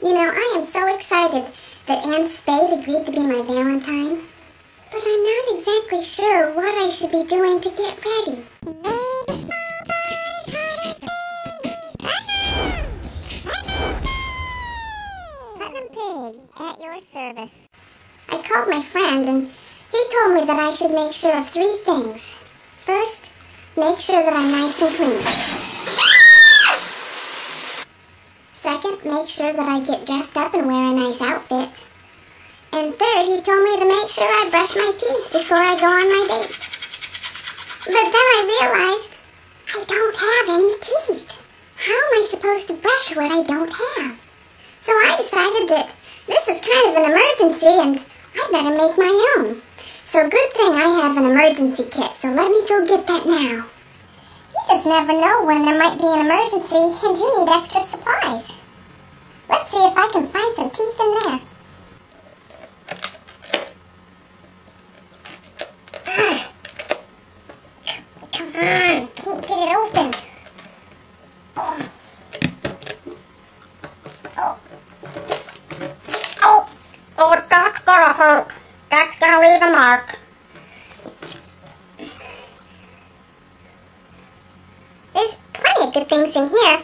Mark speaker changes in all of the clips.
Speaker 1: You know, I am so excited that Anne Spade agreed to be my Valentine, but I'm not exactly sure what I should be doing to get ready.
Speaker 2: Putnam Pig, at your service.
Speaker 1: I called my friend and he told me that I should make sure of 3 things. First, make sure that I'm nice and clean. Second, make sure that I get dressed up and wear a nice outfit. And third, he told me to make sure I brush my teeth before I go on my date. But then I realized I don't have any teeth. How am I supposed to brush what I don't have? So I decided that this is kind of an emergency and I better make my own. So good thing I have an emergency kit, so let me go get that now. You just never know when there might be an emergency and you need extra supplies. Let's see if I can find some teeth in there. Come on, can't get it open.
Speaker 2: Oh, that's gonna hurt. That's gonna leave a mark.
Speaker 1: There's plenty of good things in here.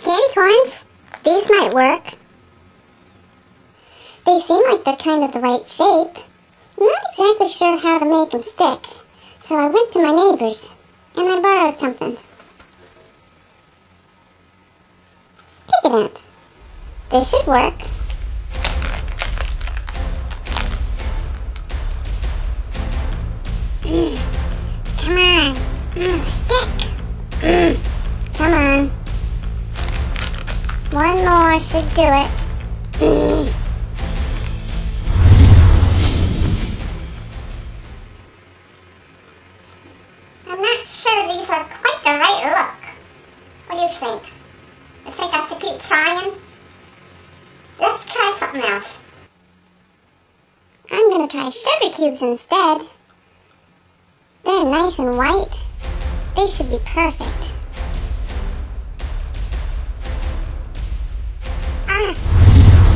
Speaker 1: Candy corns. These might work. They seem like they're kind of the right shape. I'm not exactly sure how to make them stick, so I went to my neighbor's and I borrowed something. Take it out. This should work. Come on. Stick. Come on. One more should do it. I'm not sure these are quite the right look. What do you think? You think I should keep trying? Let's try something else. I'm gonna try sugar cubes instead. They're nice and white. They should be perfect.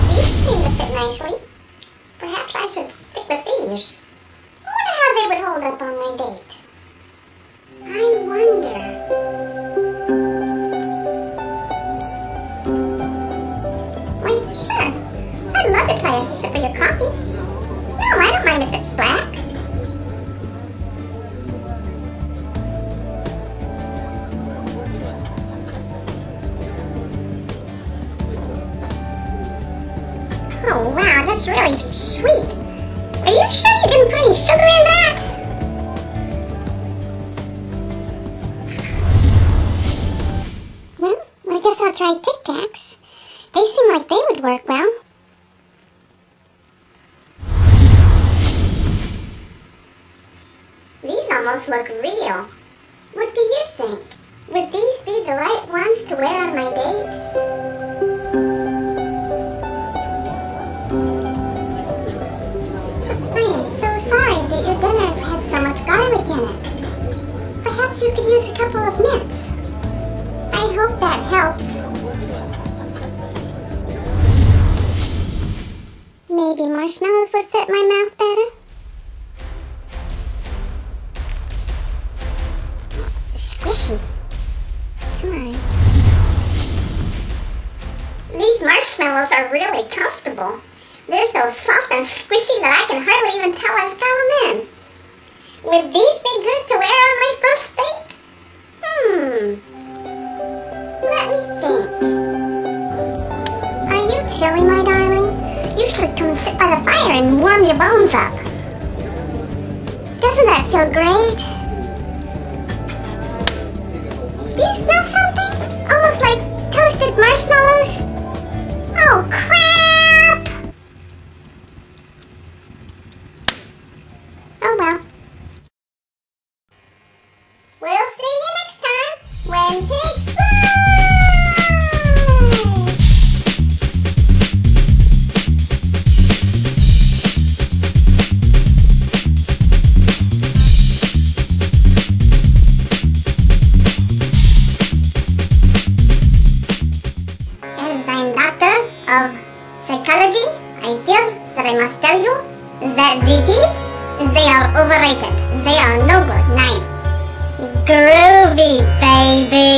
Speaker 1: These seem to fit nicely. Perhaps I should stick with these. I wonder how they would hold up on my date. I wonder. Wait, sure. I'd love to try a sip of your coffee. No, I don't mind if it's black. Oh, wow, that's really sweet. Are you sure you didn't put any sugar in that? Well, I guess I'll try Tic Tacs. They seem like they would work well. These almost look real. What do you think? Would these be the right ones to wear on my date? Sorry that your dinner had so much garlic in it. Perhaps you could use a couple of mints. I hope that helps. Maybe marshmallows would fit my mouth better? Squishy. Come on. These marshmallows are really comfortable. They're so soft and squishy that I can hardly even tell I've got them in. Would these be good to wear on my first date? Let me think. Are you chilly, my darling? You should come sit by the fire and warm your bones up. Doesn't that feel great? Do you smell something? Almost like toasted marshmallows? Oh, crap! Oh well. We'll see you next time when pigs fly! That ZT? They are overrated. They are no good. 9. Groovy, baby.